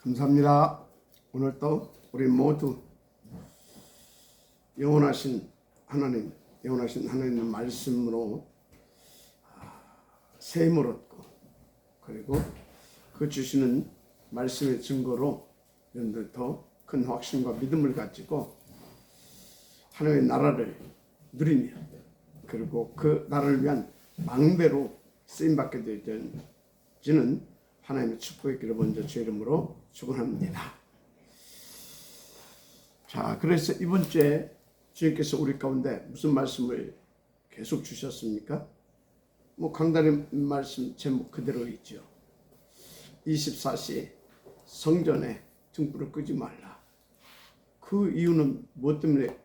감사합니다. 오늘도 우리 모두 영원하신 하나님 말씀으로 새 힘을 얻고, 그리고 그 주시는 말씀의 증거로 여러분들 더 큰 확신과 믿음을 가지고 하나님의 나라를 누리며, 그리고 그 나라를 위한 망대로 쓰임받게 되어지는 하나님의 축복의 길을 먼저 주 이름으로 축원합니다. 자, 그래서 이번 주에 주님께서 우리 가운데 무슨 말씀을 계속 주셨습니까? 강단의 말씀 제목 그대로 있죠. 24시 성전에 등불을 끄지 말라. 그 이유는 무엇 때문에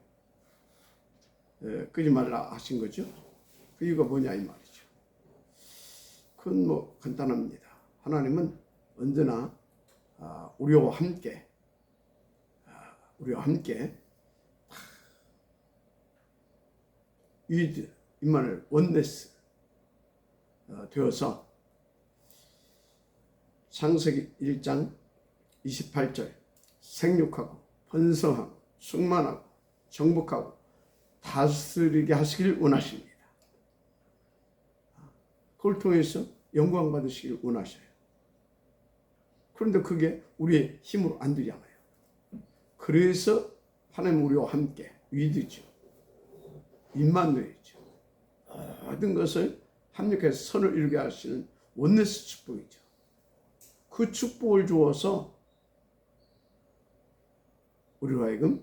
끄지 말라 하신 거죠? 그 이유가 뭐냐 이 말이죠. 그건 간단합니다. 하나님은 언제나 우리와 함께 유이드 임마누엘 원네스 되어서 창세기 1장 28절 생육하고 번성하고 충만하고 정복하고 다스리게 하시길 원하십니다. 그걸 통해서 영광 받으시길 원하셔요. 그런데 그게 우리의 힘으로 안 되잖아요. 그래서 하나님 우리와 함께 위드죠. 임마누엘이죠. 모든 것을 합력해서 선을 이루게 하시는 원네스 축복이죠. 그 축복을 주어서 우리로 하여금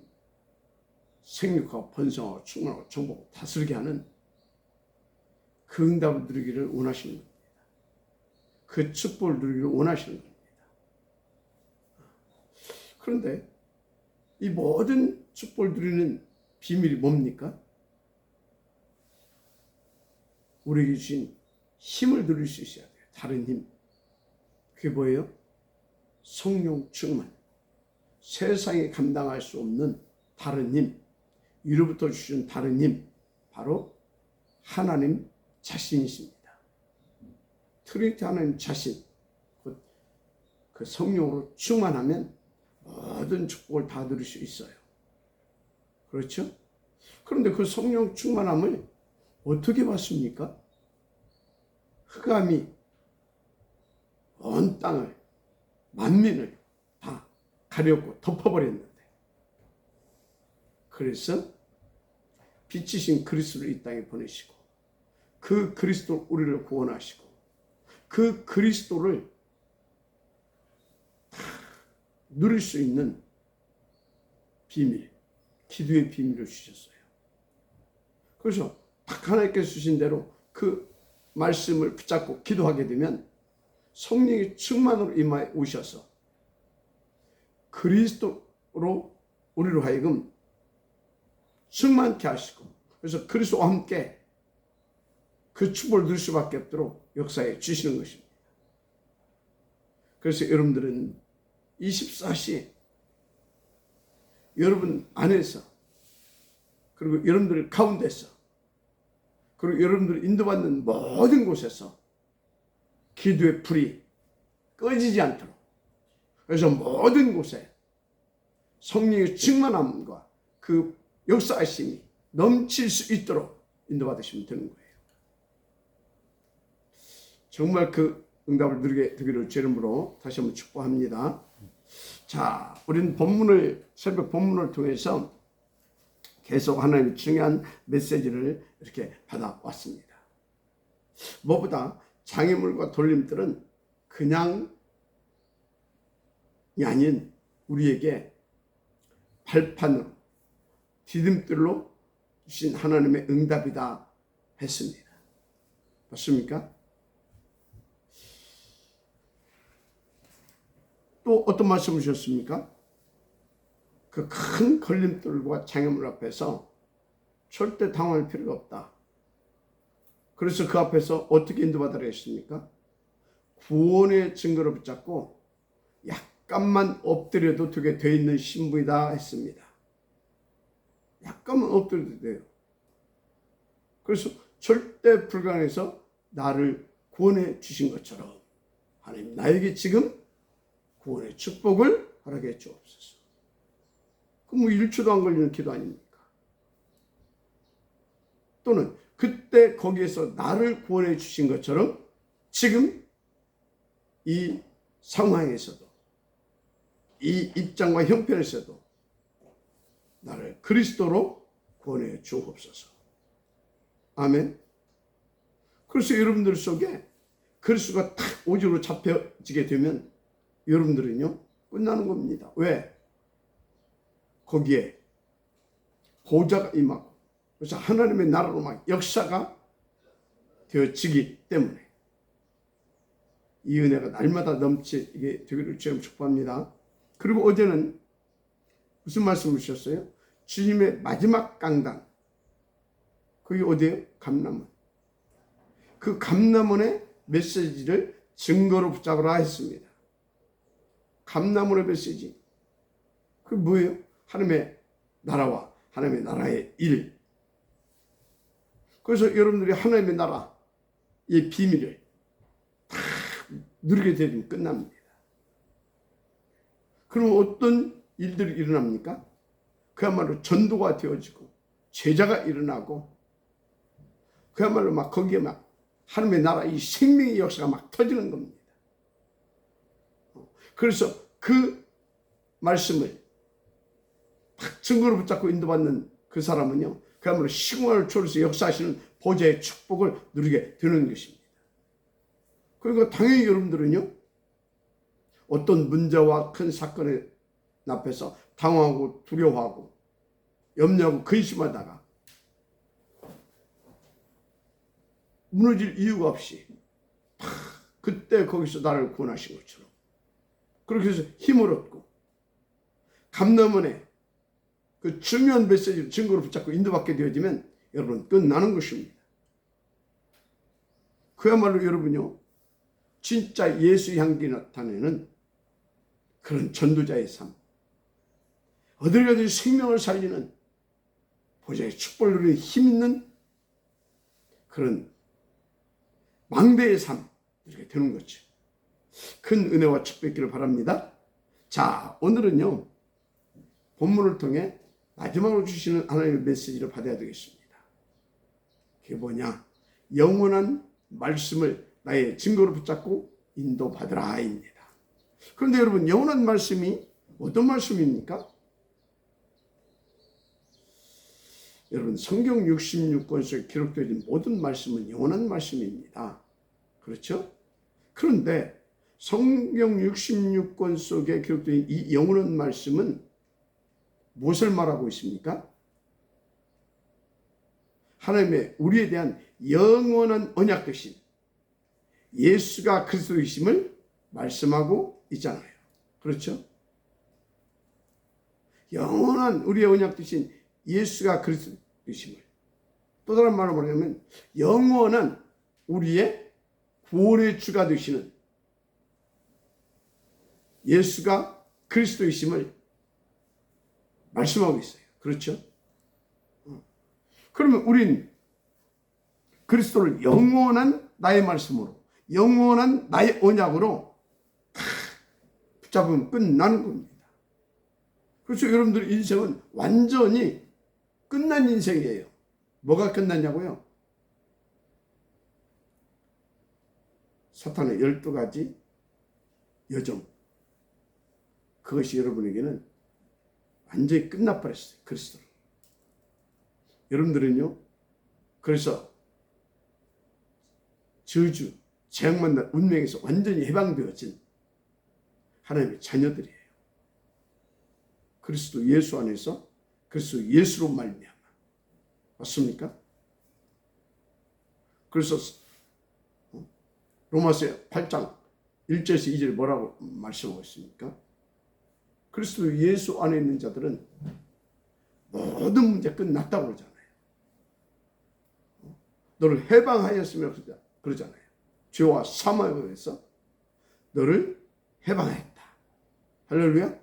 생육하고 번성하고 충만하고 정복하고 다스리게 하는 그 응답을 누리기를 원하시는 겁니다. 그 축복을 누리기를 원하시는 겁니다. 그런데 이 모든 축복을 누리는 비밀이 뭡니까? 우리에게 주신 힘을 누릴 수 있어야 돼요. 다른 힘. 그게 뭐예요? 성령 충만. 세상에 감당할 수 없는 다른 힘. 위로부터 주신 다른 힘. 바로 하나님 자신이십니다. 트리니티 하나님 자신. 그 성령으로 충만하면 모든 축복을 다 누릴 수 있어요. 그렇죠? 그런데 그 성령 충만함을 어떻게 받습니까? 흑암이 온 땅을, 만민을 다 가렸고 덮어버렸는데, 그래서 빛이신 그리스도를 이 땅에 보내시고, 그 그리스도 우리를 구원하시고, 그 그리스도를 누릴 수 있는 비밀, 기도의 비밀을 주셨어요. 그래서 딱 하나님께서 주신 대로 그 말씀을 붙잡고 기도하게 되면 성령의 충만으로 임하여 오셔서 그리스도로 우리로 하여금 충만케 하시고, 그래서 그리스도와 함께 그 축복을 누릴 수밖에 없도록 역사해 주시는 것입니다. 그래서 여러분들은 24시 여러분 안에서, 그리고 여러분들 가운데서, 그리고 여러분들 인도받는 모든 곳에서 기도의 불이 꺼지지 않도록, 그래서 모든 곳에 성령의 충만함과 그 역사하심이 넘칠 수 있도록 인도받으시면 되는 거예요. 정말 그 응답을 누리게 되기를 주 이름으로 다시 한번 축복합니다. 자, 우리는 새벽 본문을 통해서 계속 하나님의 중요한 메시지를 이렇게 받아왔습니다. 무엇보다 장애물과 돌림들은 그냥이 아닌 우리에게 발판으로, 디딤돌로 주신 하나님의 응답이다 했습니다. 맞습니까? 또 어떤 말씀을 주셨습니까? 그 큰 걸림돌과 장애물 앞에서 절대 당황할 필요가 없다. 그래서 그 앞에서 어떻게 인도받으라 했습니까? 구원의 증거를 붙잡고 약간만 엎드려도 되게 돼 있는 신부이다 했습니다. 약간만 엎드려도 돼요. 그래서 절대 불가능해서 나를 구원해 주신 것처럼 하나님 나에게 지금 구원의 축복을 허락해 주옵소서. 그 뭐 1초도 안 걸리는 기도 아닙니까? 또는 그때 거기에서 나를 구원해 주신 것처럼 지금 이 상황에서도, 이 입장과 형편에서도 나를 그리스도로 구원해 주옵소서. 아멘. 그래서 여러분들 속에 그리스도가 탁 오직으로 잡혀지게 되면 여러분들은요 끝나는 겁니다. 왜? 거기에 보좌가 임하고, 그래서 하나님의 나라로 막 역사가 되어지기 때문에 이 은혜가 날마다 넘치게 되기를 주님 축복합니다. 그리고 어제는 무슨 말씀을 주셨어요? 주님의 마지막 강단, 그게 어디예요? 감람원. 그 감람원의 메시지를 증거로 붙잡으라 했습니다. 감람원의 메시지, 그게 뭐예요? 하나님의 나라와 하나님의 나라의 일. 그래서 여러분들이 하나님의 나라의 비밀을 다 누리게 되면 끝납니다. 그럼 어떤 일들이 일어납니까? 그야말로 전도가 되어지고 제자가 일어나고 그야말로 막 거기에 막 하나님의 나라 이 생명의 역사가 막 터지는 겁니다. 그래서 그 말씀을 딱 증거로 붙잡고 인도받는 그 사람은요 그야말로 시공간을 초월해서 역사하시는 보좌의 축복을 누리게 되는 것입니다. 그러니까 당연히 여러분들은요 어떤 문제와 큰 사건의 앞에서 당황하고 두려워하고 염려하고 근심하다가 무너질 이유가 없이 그때 거기서 나를 구원하신 것처럼 그렇게 해서 힘을 얻고 감람원의 그 중요한 메시지를 증거로 붙잡고 인도받게 되어지면 여러분 끝나는 것입니다. 그야말로 여러분요 진짜 예수 향기 나타내는 그런 전도자의 삶, 어딜 가든지 생명을 살리는 보좌의 축복을 누리는 힘 있는 그런 망대의 삶 이렇게 되는 거죠. 큰 은혜와 축복 있기를 바랍니다. 자, 오늘은요 본문을 통해 마지막으로 주시는 하나님의 메시지를 받아야 되겠습니다. 그게 뭐냐? 영원한 말씀을 나의 증거로 붙잡고 인도받으라입니다. 그런데 여러분 영원한 말씀이 어떤 말씀입니까? 여러분 성경 66권 속에 기록되어 있는 모든 말씀은 영원한 말씀입니다. 그렇죠? 그런데 성경 66권 속에 기록되어 있는 이 영원한 말씀은 무엇을 말하고 있습니까? 하나님의 우리에 대한 영원한 언약 되신 예수가 그리스도이심을 말씀하고 있잖아요. 그렇죠? 영원한 우리의 언약 되신 예수가 그리스도이심을, 또 다른 말로 말하면 영원한 우리의 구원의 주가 되시는 예수가 그리스도이심을 말씀하고 있어요. 그렇죠? 그러면 우린 그리스도를 영원한 나의 말씀으로, 영원한 나의 언약으로 붙잡으면 끝나는 겁니다. 그래서 여러분들 인생은 완전히 끝난 인생이에요. 뭐가 끝났냐고요? 사탄의 12가지 여정, 그것이 여러분에게는 완전히 끝나버렸어요. 그리스도로. 여러분들은요 그래서 저주, 재앙만 운명에서 완전히 해방되어진 하나님의 자녀들이에요. 그리스도 예수 안에서 그리스도 예수로 말미암아. 맞습니까? 그래서 로마서 8장 1절에서 2절에 뭐라고 말씀하고 있습니까? 그리스도 예수 안에 있는 자들은 모든 문제 끝났다고 그러잖아요. 너를 해방하였으며 그러잖아요. 죄와 사망에서 너를 해방했다. 할렐루야.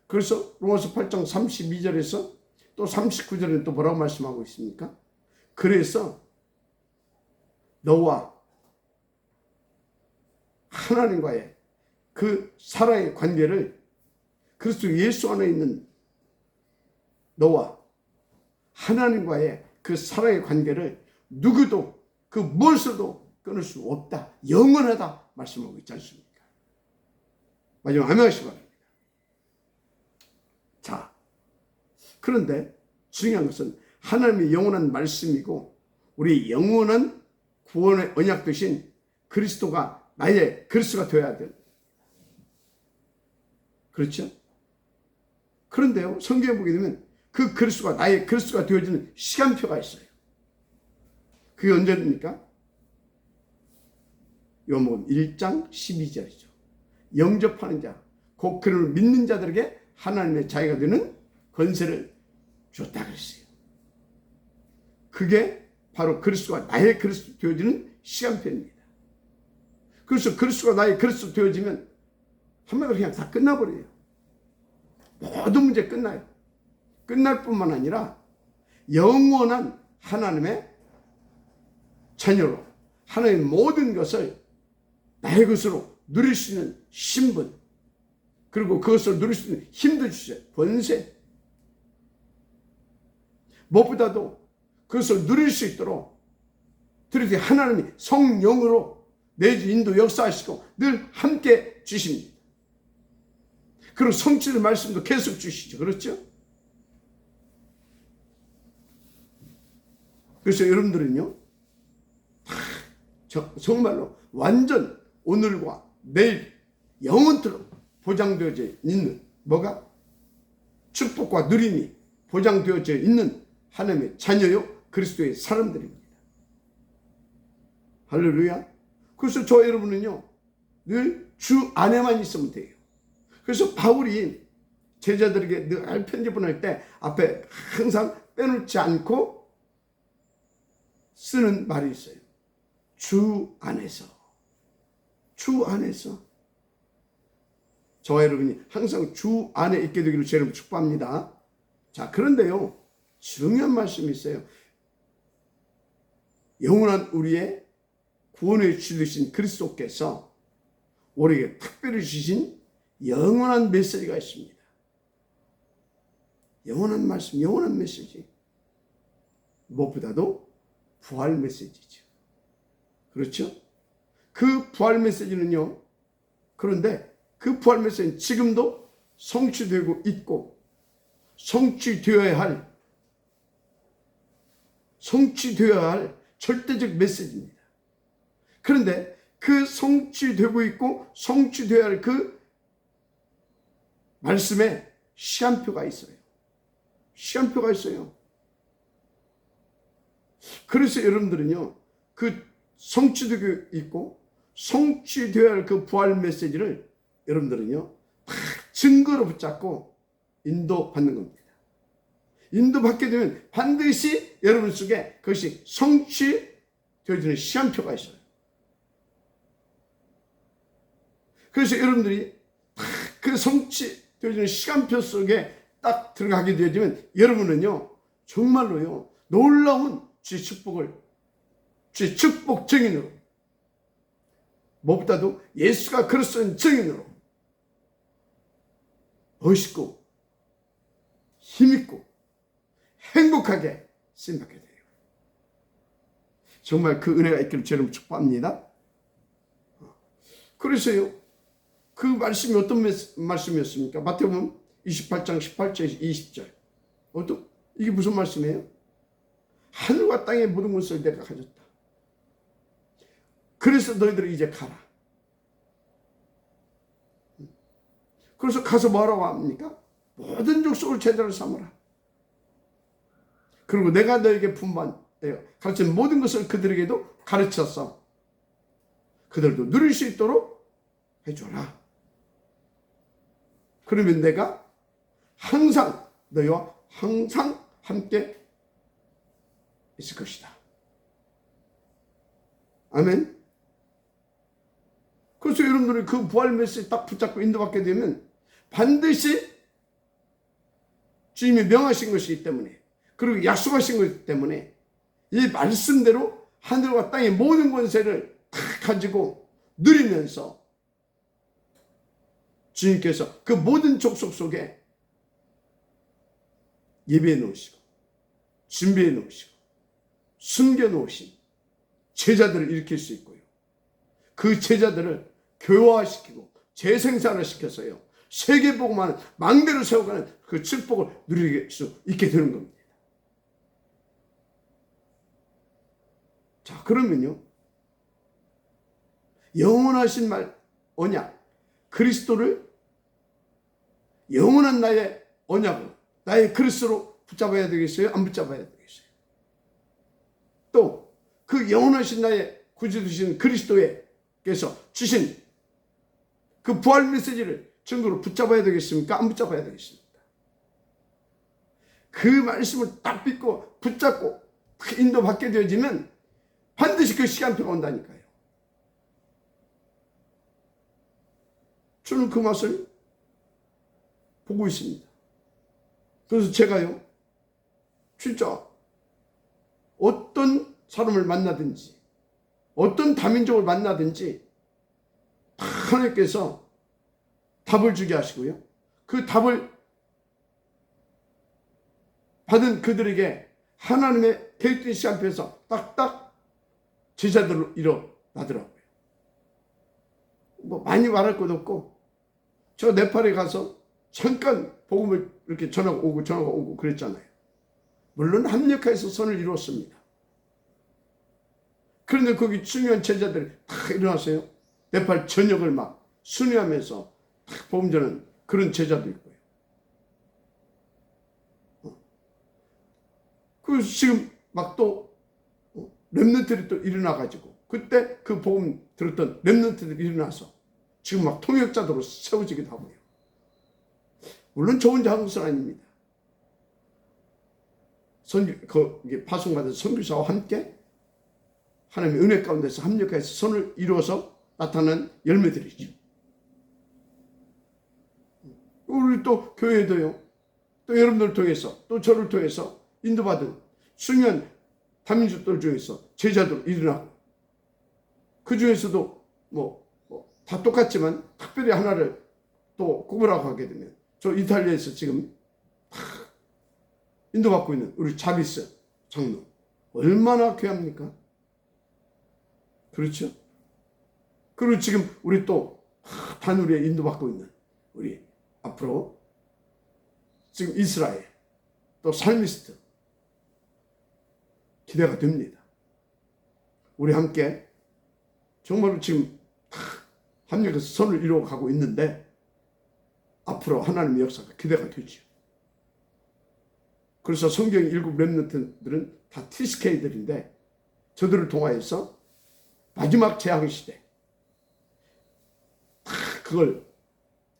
그래서 로마서 8장 32절에서 또 39절에 또 뭐라고 말씀하고 있습니까? 그래서 너와 하나님과의 그 사랑의 관계를 그리스도 예수 안에 있는 너와 하나님과의 그 사랑의 관계를 누구도 그 무엇으로도 끊을 수 없다. 영원하다 말씀하고 있지 않습니까? 마지막 아멘 하시기 바랍니다. 자, 그런데 중요한 것은 하나님의 영원한 말씀이고 우리 영원한 구원의 언약 되신 그리스도가 나의 그리스도가 되어야 돼요. 그렇죠? 그런데요, 성경에 보게 되면 그 그리스도가 나의 그리스도가 되어지는 시간표가 있어요. 그게 언제입니까? 요한복음 1장 12절이죠. 영접하는 자, 곧 그를 믿는 자들에게 하나님의 자녀가 되는 권세를 줬다 그랬어요. 그게 바로 그리스도가 나의 그리스도 되어지는 시간표입니다. 그래서 그리스도가 나의 그리스도 되어지면 한마디로 그냥 다 끝나버려요. 모든 문제 끝나요. 끝날 뿐만 아니라 영원한 하나님의 자녀로 하나님의 모든 것을 나의 것으로 누릴 수 있는 신분, 그리고 그것을 누릴 수 있는 힘도 주세요. 권세. 무엇보다도 그것을 누릴 수 있도록 특히 하나님이 성령으로 내주 인도 역사하시고 늘 함께 주십니다. 그리고 성취의 말씀도 계속 주시죠. 그렇죠? 그래서 여러분들은요, 정말로 완전 오늘과 내일 영원토록 보장되어져 있는 뭐가? 축복과 누림이 보장되어져 있는 하나님의 자녀요 그리스도의 사람들입니다. 할렐루야. 그래서 저 여러분은요 늘 주 안에만 있으면 돼요. 그래서 바울이 제자들에게 늘 편지 보낼 때 앞에 항상 빼놓지 않고 쓰는 말이 있어요. 주 안에서. 주 안에서. 저와 여러분이 항상 주 안에 있게 되기를 제 여러분 축복합니다. 자, 그런데요 중요한 말씀이 있어요. 영원한 우리의 구원의 주 되신 그리스도께서 우리에게 특별히 주신 영원한 메시지가 있습니다. 영원한 말씀, 영원한 메시지. 무엇보다도 부활 메시지죠. 그렇죠? 그 부활 메시지는요, 그런데 그 부활 메시지는 지금도 성취되고 있고 성취되어야 할 절대적 메시지입니다. 그런데 그 성취되고 있고 성취되어야 할 그 말씀에 시간표가 있어요. 시간표가 있어요. 그래서 여러분들은요, 그 성취되고 있고 성취되어야 할 그 부활 메시지를 여러분들은요 다 증거로 붙잡고 인도받는 겁니다. 인도받게 되면 반드시 여러분 속에 그것이 성취되어지는 시간표가 있어요. 그래서 여러분들이 그 성취되어지는 시간표 속에 딱 들어가게 되어지면 여러분은요 정말로요 놀라운 주의 축복을, 주의 축복 증인으로, 무엇보다도 예수가 그리스도인 증인으로 멋있고 힘있고 행복하게 쓰임받게 돼요. 정말 그 은혜가 있기를 저는 축복합니다. 그래서요 그 말씀이 어떤 말씀이었습니까? 마태복음 28장 18절 20절. 이게 무슨 말씀이에요? 하늘과 땅의 모든 것을 내가 가졌다. 그래서 너희들이 이제 가라. 그래서 가서 뭐라고 합니까? 모든 족속을 제자로 삼으라. 그리고 내가 너에게 가르친 모든 것을 그들에게도 가르쳐서 그들도 누릴 수 있도록 해줘라. 그러면 내가 항상 너희와 항상 함께 있을 것이다. 아멘. 그래서 여러분들이 그 부활 메시지 딱 붙잡고 인도받게 되면 반드시 주님이 명하신 것이기 때문에, 그리고 약속하신 것이기 때문에 이 말씀대로 하늘과 땅의 모든 권세를 다 가지고 누리면서 주님께서 그 모든 족속 속에 예배해 놓으시고 준비해 놓으시고 숨겨 놓으신 제자들을 일으킬 수 있고요. 그 제자들을 교화시키고 재생산을 시켜서요. 세계복음화는 망대로 세워가는 그 축복을 누릴 수 있게 되는 겁니다. 자, 그러면요. 영원하신 언약, 그리스도를 영원한 나의 언약으로, 나의 그리스도로 붙잡아야 되겠어요? 안 붙잡아야 되겠어요? 또 그 영원하신 나의 구주 되신 그리스도께서 주신 그 부활 메시지를 증거로 붙잡아야 되겠습니까? 안 붙잡아야 되겠습니까? 그 말씀을 딱 믿고 붙잡고 인도받게 되어지면 반드시 그 시간표가 온다니까요. 저는 그 맛을 보고 있습니다. 그래서 제가요, 진짜 어떤 사람을 만나든지 어떤 다민족을 만나든지 하나님께서 답을 주게 하시고요. 그 답을 받은 그들에게 하나님의 계획된 시간표에서 딱딱 제자들로 일어나더라고요. 뭐 많이 말할 것도 없고, 저 네팔에 가서 잠깐 복음을 이렇게 전하고 오고 그랬잖아요. 물론 합력해서 선을 이루었습니다. 그런데 거기 중요한 제자들이 다 일어나서요. 네팔 전역을 막 순회하면서 딱 복음 전하는 그런 제자도 있고요. 그래서 지금 막 또 렘넌트들이 또 일어나가지고 그때 그 복음 들었던 렘넌트들이 일어나서 지금 막 통역자들로 세워지기도 하고요. 물론 저 혼자 한 것은 아닙니다. 파송받은 선교사와 함께 하나님의 은혜 가운데서 합력해서 선을 이루어서 나타난 열매들이죠. 우리 또 교회도요, 또 여러분들 통해서, 또 저를 통해서 인도받은 중요한 다민족들 중에서 제자들 일어나고, 그 중에서도 다 똑같지만 특별히 하나를 또 꼽으라고 하게 되면, 저 이탈리아에서 지금 인도받고 있는 우리 자비스 장로, 얼마나 귀합니까? 그렇죠? 그리고 지금 우리 또 다누리에 인도받고 있는 우리 앞으로 지금 이스라엘 또 살미스트 기대가 됩니다. 우리 함께 정말로 지금 합력해서 선을 이루어가고 있는데 앞으로 하나님의 역사가 기대가 되죠. 그래서 성경 일곱 렘넌트들은 다 TSK들인데 저들을 통하여서 마지막 재앙시대 그걸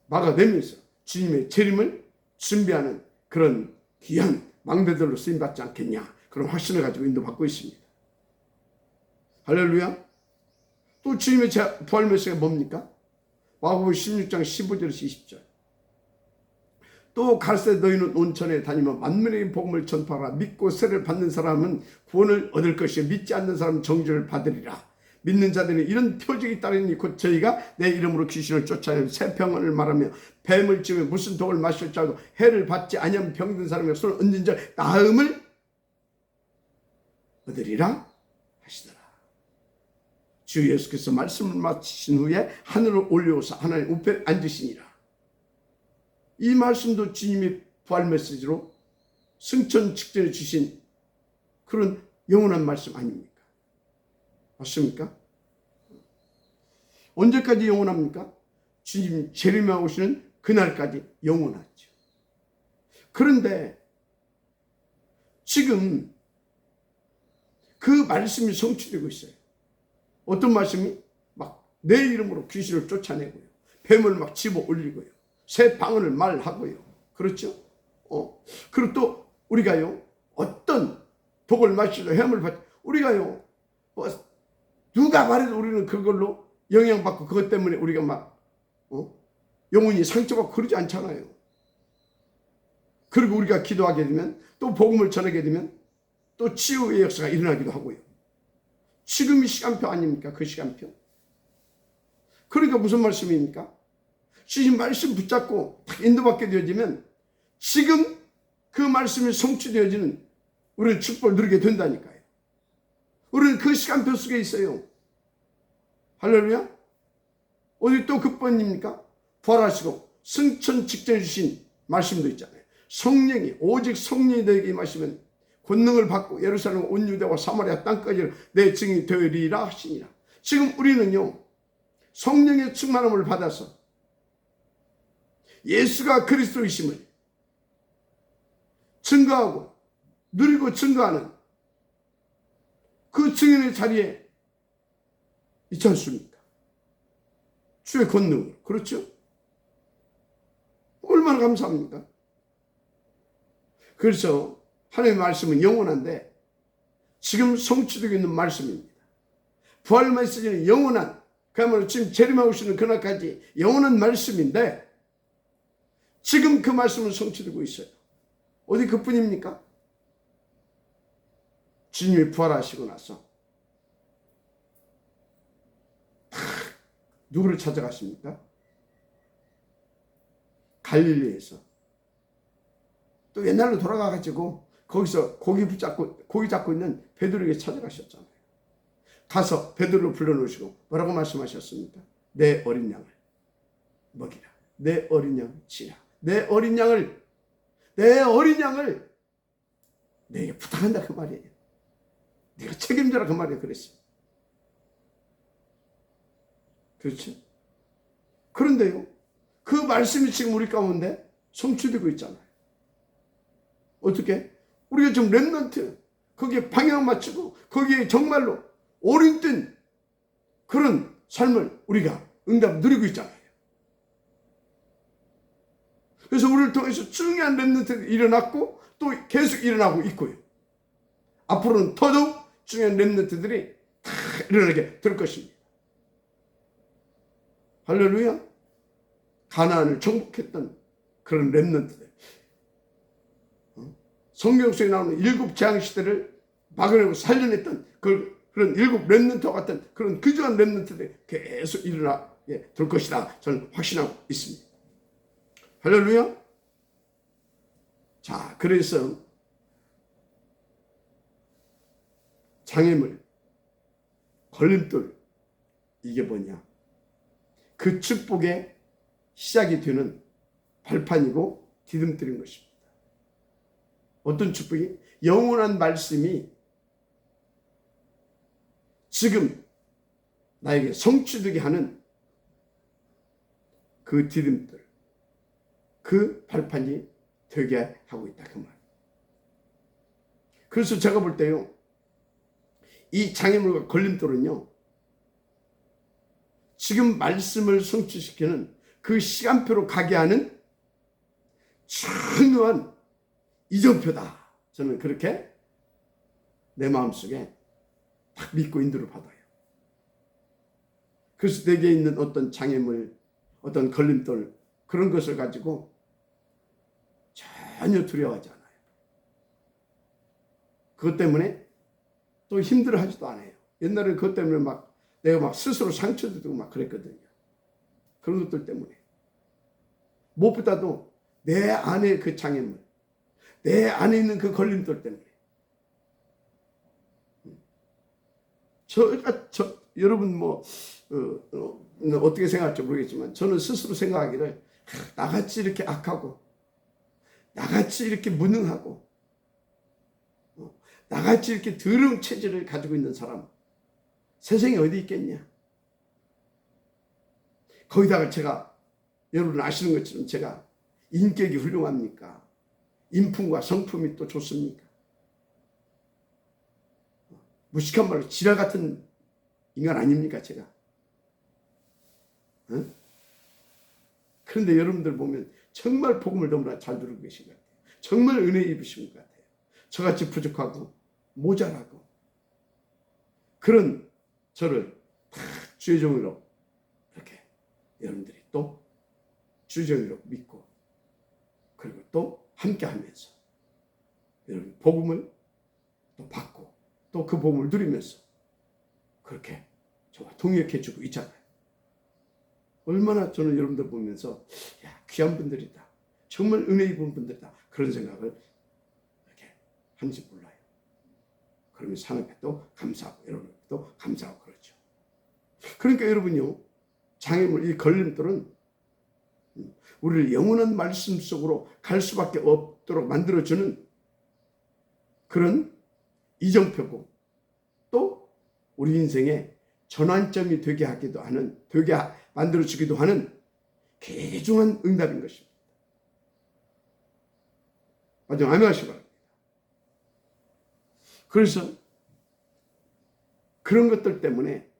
막아내면서 주님의 재림을 준비하는 그런 귀한 망대들로 쓰임받지 않겠냐, 그런 확신을 가지고 인도받고 있습니다. 할렐루야. 또 주님의 부활 메시지가 뭡니까? 마가복음 16장 15절에서 20절. 또 가르쳐 너희는 온천에 다니며 만민에게 복음을 전파하라. 믿고 세례를 받는 사람은 구원을 얻을 것이요 믿지 않는 사람은 정죄를 받으리라. 믿는 자들은 이런 표적이 따르니 곧 저희가 내 이름으로 귀신을 쫓아내며 새 병을 말하며 뱀을 찌며 무슨 독을 마실 줄 알고 해를 받지 아니하면 병든 사람의 손을 얹은 자 나음을 얻으리라 하시더라. 주 예수께서 말씀을 마치신 후에 하늘을 올려오사 하나님 우편에 앉으시니라. 이 말씀도 주님이 부활 메시지로 승천 직전에 주신 그런 영원한 말씀 아닙니까? 맞습니까? 언제까지 영원합니까? 주님 재림에 오시는 그날까지 영원하죠. 그런데 지금 그 말씀이 성취되고 있어요. 어떤 말씀이? 막 내 이름으로 귀신을 쫓아내고요. 뱀을 막 집어 올리고요. 새 방언을 말하고요. 그렇죠? 그리고 또 우리가요, 어떤 독을 마시고 햄을 받, 우리가요, 누가 말해도 우리는 그걸로 영향받고 그것 때문에 우리가 막 영혼이 상처받고 그러지 않잖아요. 그리고 우리가 기도하게 되면 또 복음을 전하게 되면 또 치유의 역사가 일어나기도 하고요. 지금이 시간표 아닙니까? 그 시간표. 그러니까 무슨 말씀입니까? 주신 말씀 붙잡고 딱 인도받게 되어지면 지금 그 말씀이 성취되어지는 우리는 축복을 누리게 된다니까요. 우리는 그 시간표 속에 있어요. 할렐루야. 어디 또 그뿐입니까? 부활하시고 승천 직전에 주신 말씀도 있잖아요. 성령이 오직 성령이 너에게 임하시면 권능을 받고 예루살렘 온 유대와 사마리아 땅까지 내 증인이 되리라 하시니라. 지금 우리는요 성령의 충만함을 받아서 예수가 그리스도이심을 증거하고 누리고 증거하는 그 증인의 자리에 있지 않습니까? 주의 권능으로. 그렇죠? 얼마나 감사합니까? 그래서 하나님의 말씀은 영원한데 지금 성취되고 있는 말씀입니다. 부활 메시지는 영원한, 그야말로 지금 재림하고 오시는 그날까지 영원한 말씀인데 지금 그 말씀은 성취되고 있어요. 어디 그뿐입니까? 주님이 부활하시고 나서 누구를 찾아갔습니까? 갈릴리에서. 또 옛날로 돌아가가지고 거기서 고기 잡고 있는 베드로에게 찾아가셨잖아요. 가서 베드로를 불러놓으시고 뭐라고 말씀하셨습니까? 내 어린 양을 먹이라. 내 어린 양을 치라. 내 어린 양을 내게 부탁한다 그 말이에요. 네가 책임져라 그 말이에요. 그랬어요. 그렇죠? 그런데요, 그 말씀이 지금 우리 가운데 성취되고 있잖아요. 어떻게? 우리가 지금 렘넌트, 거기에 방향 맞추고 거기에 정말로 오른뜬 그런 삶을 우리가 응답 누리고 있잖아요. 그래서 우리를 통해서 중요한 렘넌트가 일어났고 또 계속 일어나고 있고요. 앞으로는 더더욱 중요한 렘넌트들이 다 일어나게 될 것입니다. 할렐루야. 가나안을 정복했던 그런 렘넌트들, 성경 속에 나오는 7 재앙시대를 막아내고 살려냈던 그런 7 렘넌트와 같은 그런 귀중한 렘넌트들이 계속 일어나게 될 것이다. 저는 확신하고 있습니다. 할렐루야. 자, 그래서 장애물, 걸림돌, 이게 뭐냐? 그 축복의 시작이 되는 발판이고 디딤돌인 것입니다. 어떤 축복이? 영원한 말씀이 지금 나에게 성취되게 하는 그 디딤돌, 그 발판이 되게 하고 있다 그 말. 그래서 제가 볼 때요, 이 장애물과 걸림돌은요, 지금 말씀을 성취시키는 그 시간표로 가게 하는 중요한 이정표다. 저는 그렇게 내 마음속에 딱 믿고 인도를 받아요. 그래서 내게 있는 어떤 장애물, 어떤 걸림돌, 그런 것을 가지고 전혀 두려워하지 않아요. 그것 때문에 또 힘들어하지도 않아요. 옛날에 그것 때문에 내가 막 스스로 상처도 주고 막 그랬거든요. 그런 것들 때문에. 무엇보다도 내 안에 그 장애물, 내 안에 있는 그 걸림돌 때문에. 여러분 어떻게 생각할지 모르겠지만 저는 스스로 생각하기를 나같이 이렇게 악하고 나같이 이렇게 무능하고 나같이 이렇게 더러운 체질을 가지고 있는 사람 세상에 어디 있겠냐. 거기다가 제가 여러분 아시는 것처럼 제가 인격이 훌륭합니까? 인품과 성품이 또 좋습니까? 무식한 말로 지랄 같은 인간 아닙니까 제가? 응? 그런데 여러분들 보면 정말 복음을 너무나 잘 누리고 계신 것 같아요. 정말 은혜 입으신 것 같아요. 저같이 부족하고 모자라고 그런 저를 다 주의 종으로 이렇게 여러분들이 또 주의 종으로 믿고 그리고 또 함께 하면서 여러분 복음을 또 받고 또 그 복음을 누리면서 그렇게 저와 동역해 주고 있잖아요. 얼마나 저는 여러분들 보면서 야, 귀한 분들이다. 정말 은혜 입은 분들이다. 그런 생각을 이렇게 하는지 몰라요. 그러면 하나님께도 감사하고 여러분께도 감사하고 그렇죠. 그러니까 여러분요, 장애물, 이 걸림돌은 우리를 영원한 말씀 속으로 갈 수밖에 없도록 만들어주는 그런 이정표고, 또 우리 인생의 전환점이 되게 하기도 하는, 되게 만들어주기도 하는 귀중한 응답인 것입니다. 맞아, 아멘 하시기 바랍니다. 그래서 그런 것들 때문에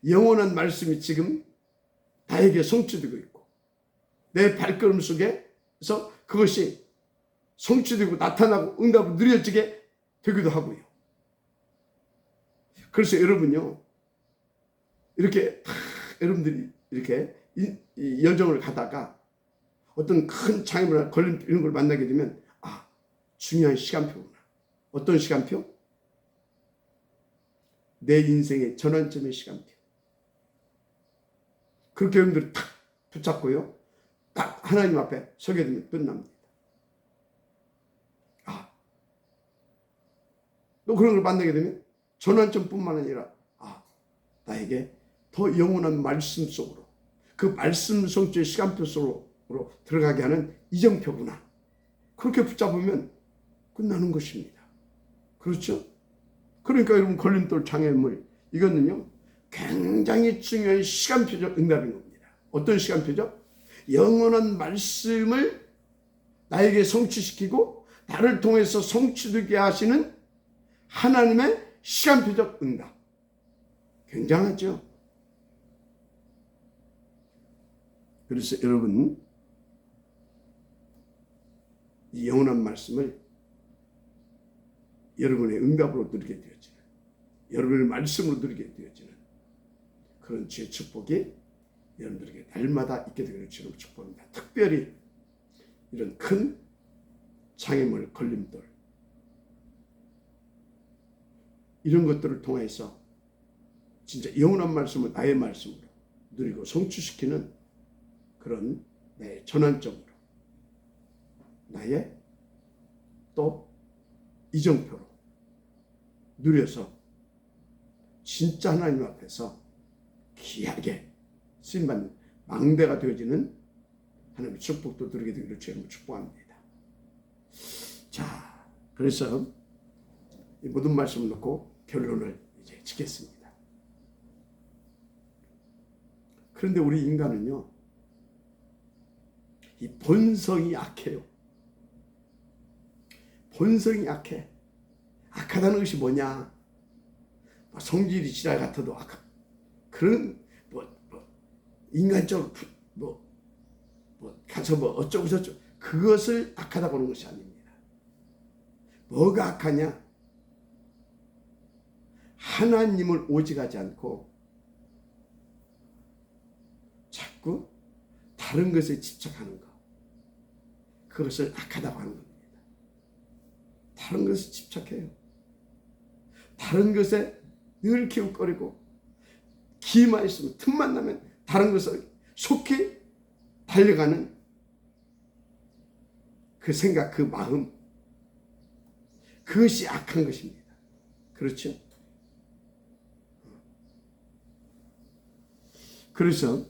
영원한 말씀이 지금 나에게 성취되고 있고, 내 발걸음 속에서 그것이 성취되고 나타나고 응답을 누려지게 되기도 하고요. 그래서 여러분요, 이렇게 다 여러분들이 이렇게 이 여정을 가다가 어떤 큰 장애물이나 걸림 이런 걸 만나게 되면, 아, 중요한 시간표구나. 어떤 시간표? 내 인생의 전환점의 시간표. 그렇게 여러분들이 탁 붙잡고요, 딱 하나님 앞에 서게 되면 끝납니다. 아, 또 그런 걸 만나게 되면 전환점뿐만 아니라, 아, 나에게 더 영원한 말씀 속으로, 그 말씀 성취의 시간표 속으로 들어가게 하는 이정표구나. 그렇게 붙잡으면 끝나는 것입니다. 그렇죠? 그러니까 여러분, 걸림돌 장애물, 이거는요 굉장히 중요한 시간표적 응답인 겁니다. 어떤 시간표죠? 영원한 말씀을 나에게 성취시키고 나를 통해서 성취되게 하시는 하나님의 시간표적 응답. 굉장하죠? 그래서 여러분, 이 영원한 말씀을 여러분의 응답으로 누리게 되어지는, 여러분의 말씀으로 누리게 되어지는 그런 주의 축복이 여러분들에게 날마다 있게 되기를 주로 축복합니다. 특별히 이런 큰 장애물, 걸림돌, 이런 것들을 통해서 진짜 영원한 말씀을 나의 말씀으로 누리고 성취시키는 그런 나의 전환점으로, 나의 또 이정표로 누려서 진짜 하나님 앞에서 귀하게 쓰임받는 망대가 되어지는 하나님의 축복도 누리게 되기를 주님으로 축복합니다. 자, 그래서 이 모든 말씀을 놓고 결론을 이제 짓겠습니다. 그런데 우리 인간은요, 이 본성이 악해요. 본성이 악해. 악하다는 것이 뭐냐? 성질이 지랄 같아도 악하. 그런 인간적으로 가서 어쩌고 저쩌고 그것을 악하다고 하는 것이 아닙니다. 뭐가 악하냐? 하나님을 오직하지 않고 자꾸 다른 것에 집착하는 것, 그것을 악하다고 하는 겁니다. 다른 것에 집착해요. 다른 것에 늘 기웃거리고, 기만 있으면, 틈만 나면 다른 것을 속히 달려가는 그 생각, 그 마음, 그것이 악한 것입니다. 그렇죠? 그래서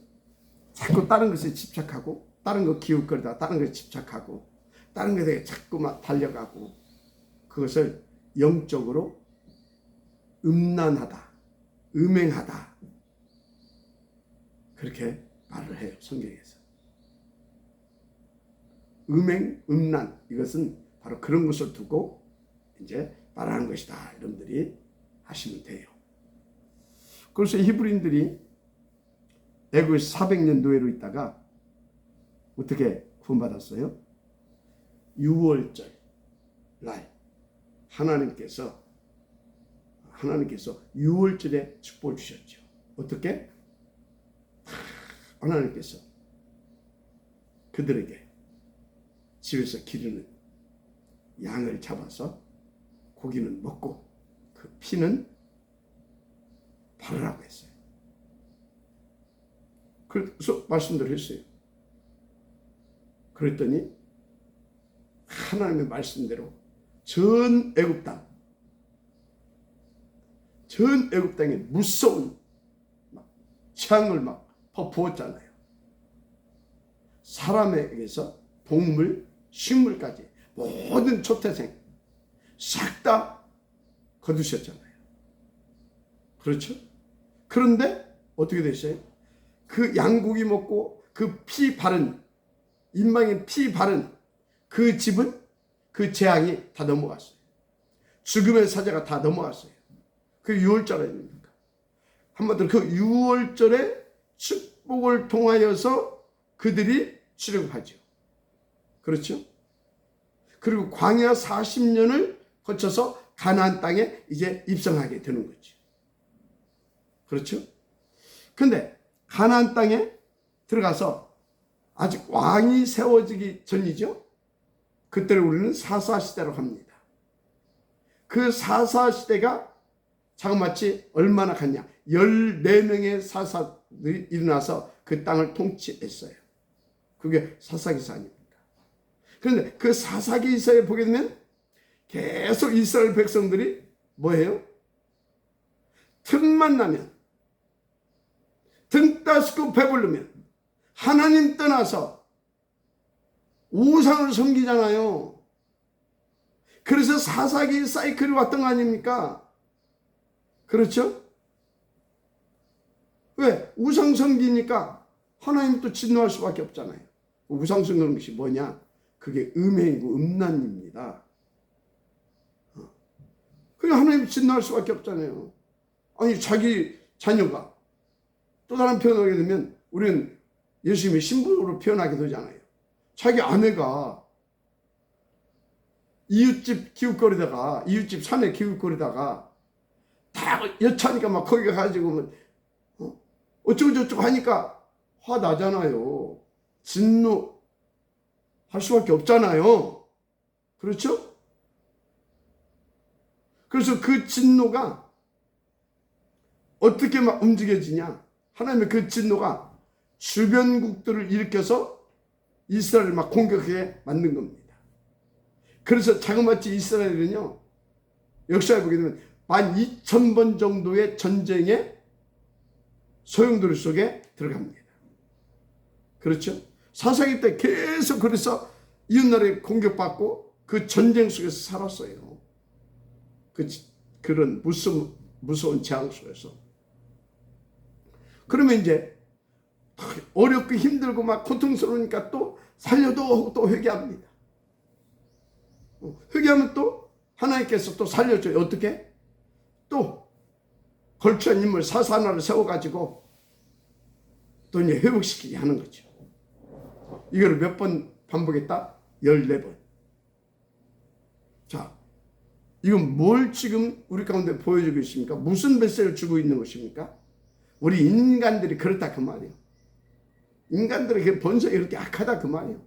자꾸 다른 것에 집착하고, 다른 거 기웃거리다가 다른 것에 집착하고, 다른 것에 자꾸만 달려가고, 그것을 영적으로 음란하다, 음행하다, 그렇게 말을 해요, 성경에서. 음행, 음란, 이것은 바로 그런 것을 두고 이제 말하는 것이다, 여러분들이 하시면 돼요. 그래서 히브리인들이 애굽에서 400년 노예로 있다가 어떻게 구원받았어요? 6월절 날 하나님께서 6월절에 축복을 주셨죠. 어떻게? 하나님께서 그들에게 집에서 기르는 양을 잡아서 고기는 먹고 그 피는 바르라고 했어요. 그래서 말씀대로 했어요. 그랬더니 하나님의 말씀대로 전 애굽 땅에 무서운 재앙을 막 부었잖아요. 사람에게서 동물, 식물까지 모든 초태생 싹 다 거두셨잖아요. 그렇죠? 그런데 어떻게 됐어요? 그 양고기 먹고 그 피 바른, 인방에 피 바른 그 집은 그 재앙이 다 넘어갔어요. 죽음의 사자가 다 넘어갔어요. 그 6월절 아닙니까? 한마디로 그 6월절의 축복을 통하여서 그들이 출애굽하죠. 그렇죠? 그리고 광야 40년을 거쳐서 가나안 땅에 이제 입성하게 되는 거죠. 그렇죠? 근데 가나안 땅에 들어가서 아직 왕이 세워지기 전이죠. 그때를 우리는 사사시대라고 합니다. 그 사사시대가 자그마치 얼마나 갔냐. 14명의 사사들이 일어나서 그 땅을 통치했어요. 그게 사사기사입니다. 그런데 그 사사기사에 보게 되면 계속 이스라엘 백성들이 뭐예요? 틈만 나면, 등 따스고 배부르면 하나님 떠나서 우상을 섬기잖아요. 그래서 사사기 사이클이 왔던 거 아닙니까? 그렇죠? 왜? 우상 섬기니까 하나님 또 진노할 수밖에 없잖아요. 우상 섬기는 것이 뭐냐? 그게 음행이고 음란입니다. 그게 하나님 진노할 수밖에 없잖아요. 아니 자기 자녀가 또 다른 표현을 하게 되면 우리는 예수님의 신부로 표현하게 되잖아요. 자기 아내가 이웃집 기웃거리다가 이웃집 산에 기웃거리다가 다 여차니까 막 거기 가가지고 어쩌고 저쩌고 하니까 화 나잖아요. 진노할 수밖에 없잖아요. 그렇죠? 그래서 그 진노가 어떻게 막 움직여지냐? 하나님의 그 진노가 주변국들을 일으켜서 이스라엘을 막 공격하게 만든 겁니다. 그래서 자그마치 이스라엘은요, 역사에 보게 되면 12,000번 정도의 전쟁의 소용돌이 속에 들어갑니다. 그렇죠? 사사기 때 계속 그래서 이웃나라에 공격받고 그 전쟁 속에서 살았어요. 그런 무서운 재앙 속에서. 그러면 이제 어렵고 힘들고 막 고통스러우니까 또 살려도 하고 또 회개합니다. 회개하면 또 하나님께서 또 살려줘요. 어떻게? 또 걸출한 인물 사사 하나를 세워가지고 또 이제 회복시키게 하는 거죠. 이걸 몇 번 반복했다? 14번. 자, 이건 뭘 지금 우리 가운데 보여주고 있습니까? 무슨 메시지를 주고 있는 것입니까? 우리 인간들이 그렇다 그 말이에요. 인간들의 그 본성이 이렇게 악하다 그 말이에요.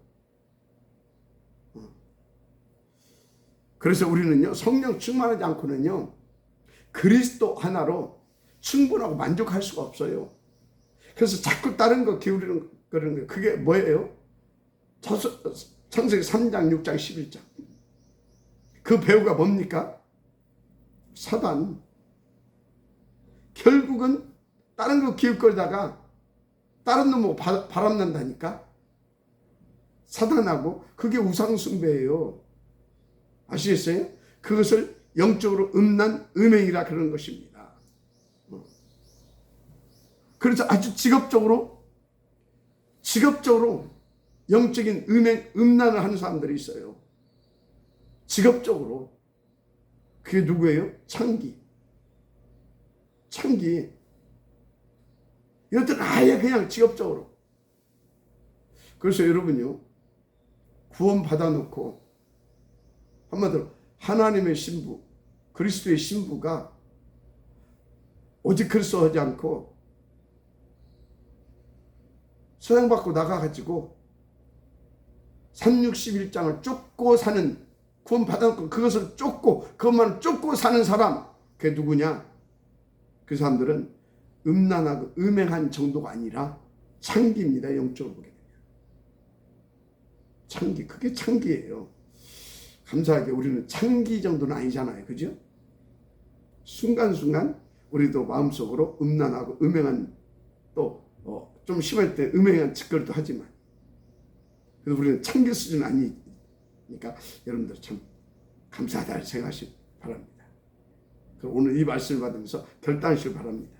그래서 우리는요, 성령 충만하지 않고는요, 그리스도 하나로 충분하고 만족할 수가 없어요. 그래서 자꾸 다른 거 기울이는 그런 거, 그게 뭐예요? 창세기 3장, 6장, 11장. 그 배우가 뭡니까? 사단. 결국은 다른 거 기웃거리다가 다른 놈하고 바람난다니까? 사단하고 그게 우상숭배예요. 아시겠어요? 그것을 영적으로 음란, 음행이라 그러는 것입니다. 그래서 아주 직업적으로 영적인 음란을 하는 사람들이 있어요. 직업적으로. 그게 누구예요? 창기. 이것들은 아예 그냥 직업적으로. 그래서 여러분요, 구원 받아놓고 한마디로 하나님의 신부, 그리스도의 신부가 오직 그리스도 하지 않고 세상 밖으로 나가가지고 361장을 쫓고 사는, 구원 받아놓고 그것을 쫓고 그것만을 쫓고 사는 사람, 그게 누구냐? 그 사람들은 음란하고 음행한 정도가 아니라 창기입니다. 영적으로 보게 되면. 창기, 그게 창기예요. 감사하게 우리는 창기 정도는 아니잖아요. 그죠? 순간순간 우리도 마음속으로 음란하고 음행한, 또 좀 심할 때 음행한 짓거리도 하지만, 그래서 우리는 창기 수준은 아니니까 여러분들 참 감사하다 생각하시기 바랍니다. 그럼 오늘 이 말씀을 받으면서 결단하시기 바랍니다.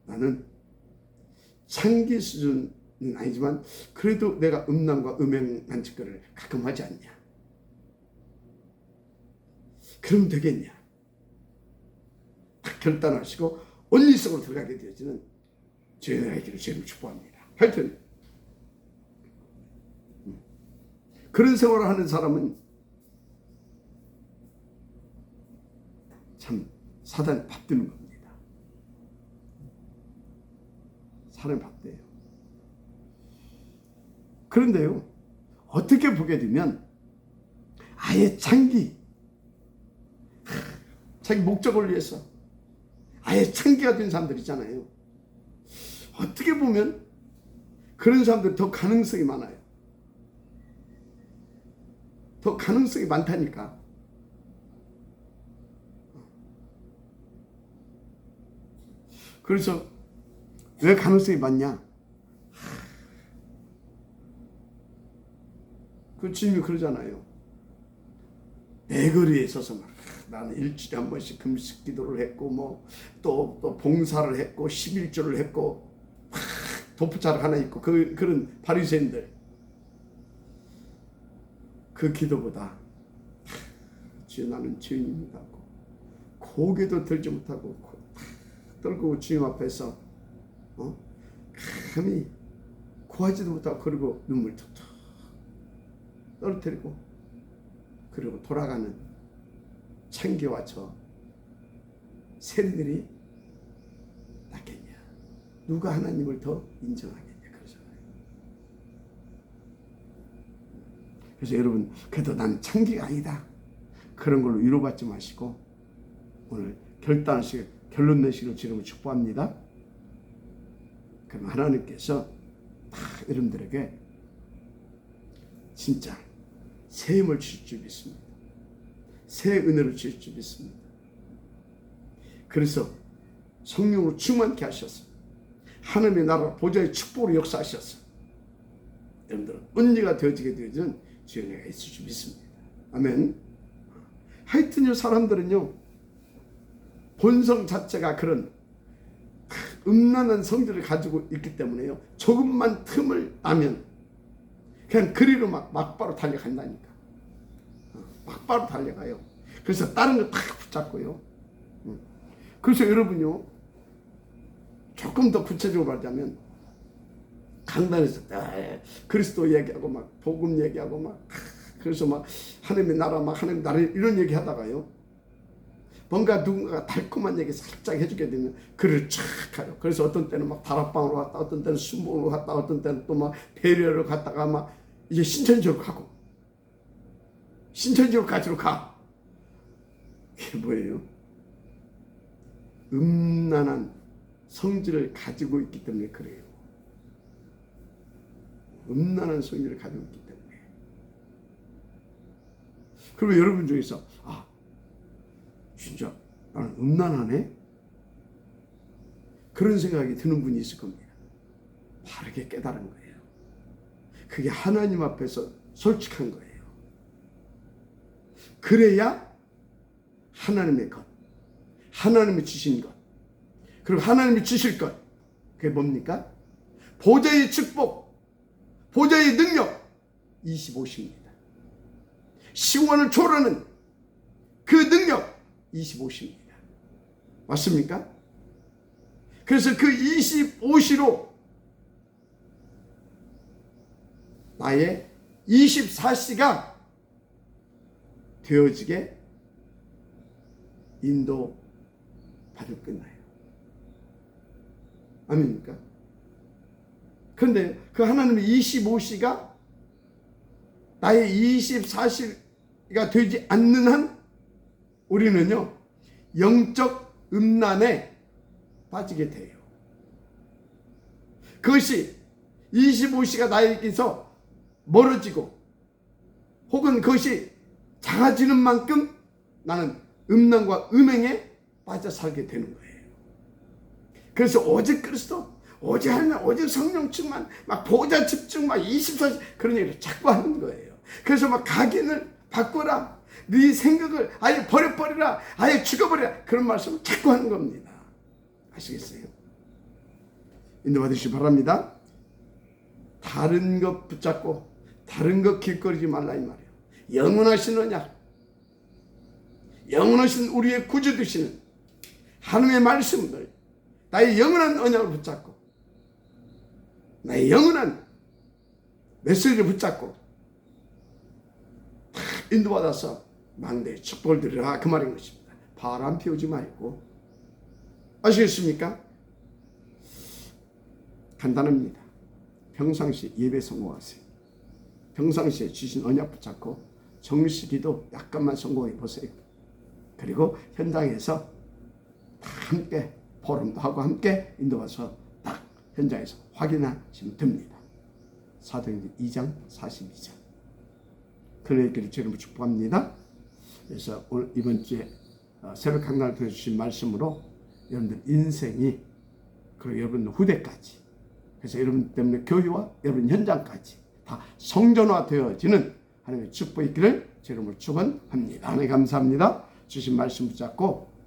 나는 창기 수준은 아니지만 그래도 내가 음란과 음행한 짓거리를 가끔 하지 않냐? 그러면 되겠냐? 딱 결단하시고 온리 속으로 들어가게 되어지는 주의 은혜가 주님을 축복합니다. 하여튼 그런 생활을 하는 사람은 참 사단에 밥 되는 겁니다. 사람이 밥 돼요. 그런데요, 어떻게 보게 되면 아예 자기 목적을 위해서 아예 창기가 된 사람들 있잖아요. 어떻게 보면 그런 사람들 더 가능성이 많아요. 더 가능성이 많다니까. 그래서 왜 가능성이 많냐? 그 주님이 그러잖아요. 내 거리에 있어서 막 나는 일주일에 한 번씩 금식 기도를 했고 또 봉사를 했고 11조를 했고 도프자를 하나 있고 그런 바리새인들 그 기도보다 주여 나는 죄인입니다 하고 고개도 들지 못하고 떨고 주님 앞에서 감히 구하지도 못하고 그리고 눈물 툭툭 떨어뜨리고 그리고 돌아가는 창기와 저 세리들이 낫겠냐? 누가 하나님을 더 인정하겠냐? 그러잖아요. 그래서 여러분, 그래도 난 창기가 아니다. 그런 걸로 위로받지 마시고 오늘 결단하시고 결론 내시기를 주님을 축복합니다. 그럼 하나님께서 다 여러분들에게 진짜 새 힘을 주실 줄 믿습니다. 새 은혜를 주실 줄 믿습니다. 그래서 성령으로 충만케 하셔서 하나님의 나라 보좌의 축복으로 역사하셔서 여러분들은 은혜가 되어지게 되어지는 주의 은혜가 있을 줄 믿습니다. 아멘. 하여튼요, 사람들은요 본성 자체가 그런 음란한 성질을 가지고 있기 때문에요, 조금만 틈을 나면 그냥 그리로 막바로 달려간다니까. 막바로 달려가요. 그래서 다른 거 다 붙잡고요. 그래서 여러분요, 조금 더 구체적으로 말하자면 강단에서 그리스도 얘기하고 막 복음 얘기하고 막 그래서 막 하나님의 나라 막 하나님 나라 이런 얘기 하다가요, 뭔가 누군가가 달콤한 얘기 살짝 해주게 되면 그를 쫙 가요. 그래서 어떤 때는 막 다락방으로 갔다, 어떤 때는 순복으로 갔다, 어떤 때는 또 막 배려를 갔다가 막 이제 신천지로 가고, 신천지로까지로 가. 이게 뭐예요? 음란한 성질을 가지고 있기 때문에 그래요. 음란한 성질을 가지고 있기 때문에. 그러면 여러분 중에서 진짜 나는 음란하네? 그런 생각이 드는 분이 있을 겁니다. 바르게 깨달은 거예요. 그게 하나님 앞에서 솔직한 거예요. 그래야 하나님의 것, 하나님이 주신 것, 그리고 하나님이 주실 것, 그게 뭡니까? 보좌의 축복, 보좌의 능력, 25시입니다. 시공간을 초월하는 그 능력, 25시입니다. 맞습니까? 그래서 그 25시로 나의 24시가 되어지게 인도 받을 끝나요. 아닙니까? 그런데 그 하나님의 25시가 나의 24시가 되지 않는 한 우리는요, 영적 음란에 빠지게 돼요. 그것이 25시가 나에게서 멀어지고 혹은 그것이 작아지는 만큼 나는 음란과 음행에 빠져 살게 되는 거예요. 그래서 오직 그리스도, 오직 하나님, 오직 성령 충만, 막 보좌 집중, 막 24시 그런 얘기를 자꾸 하는 거예요. 그래서 막 각인을 바꿔라, 네 생각을 아예 버려버리라, 아예 죽여버리라, 그런 말씀을 자꾸 하는 겁니다. 아시겠어요? 인도받으시기 바랍니다. 다른 것 붙잡고 다른 것 길거리지 말라 이 말이에요. 영원하신 언약, 영원하신 우리의 구주 되시는 하나님의 말씀을 나의 영원한 언약을 붙잡고 나의 영원한 메시지를 붙잡고 다 인도받아서 망대의 축복을 드리라, 그 말인 것입니다. 바람 피우지 말고. 아시겠습니까? 간단합니다. 평상시 예배 성공하세요. 평상시에 주신 언약 붙잡고 정식기도 약간만 성공해 보세요. 그리고 현장에서 다 함께 포럼도 하고 함께 인도가서 딱 현장에서 확인하시면 됩니다. 사도행전 2장 42절. 그런 얘기를 지금 축복합니다. 그래서 오늘 이번 주에 새벽 강단을 들어주신 말씀으로 여러분들 인생이, 그리고 여러분 후대까지, 그래서 여러분 때문에 교회와 여러분 현장까지 다 성전화 되어지는 하나님의 축복이 있기를 제 이름으로 축원합니다. 하나님 감사합니다. 주신 말씀 붙잡고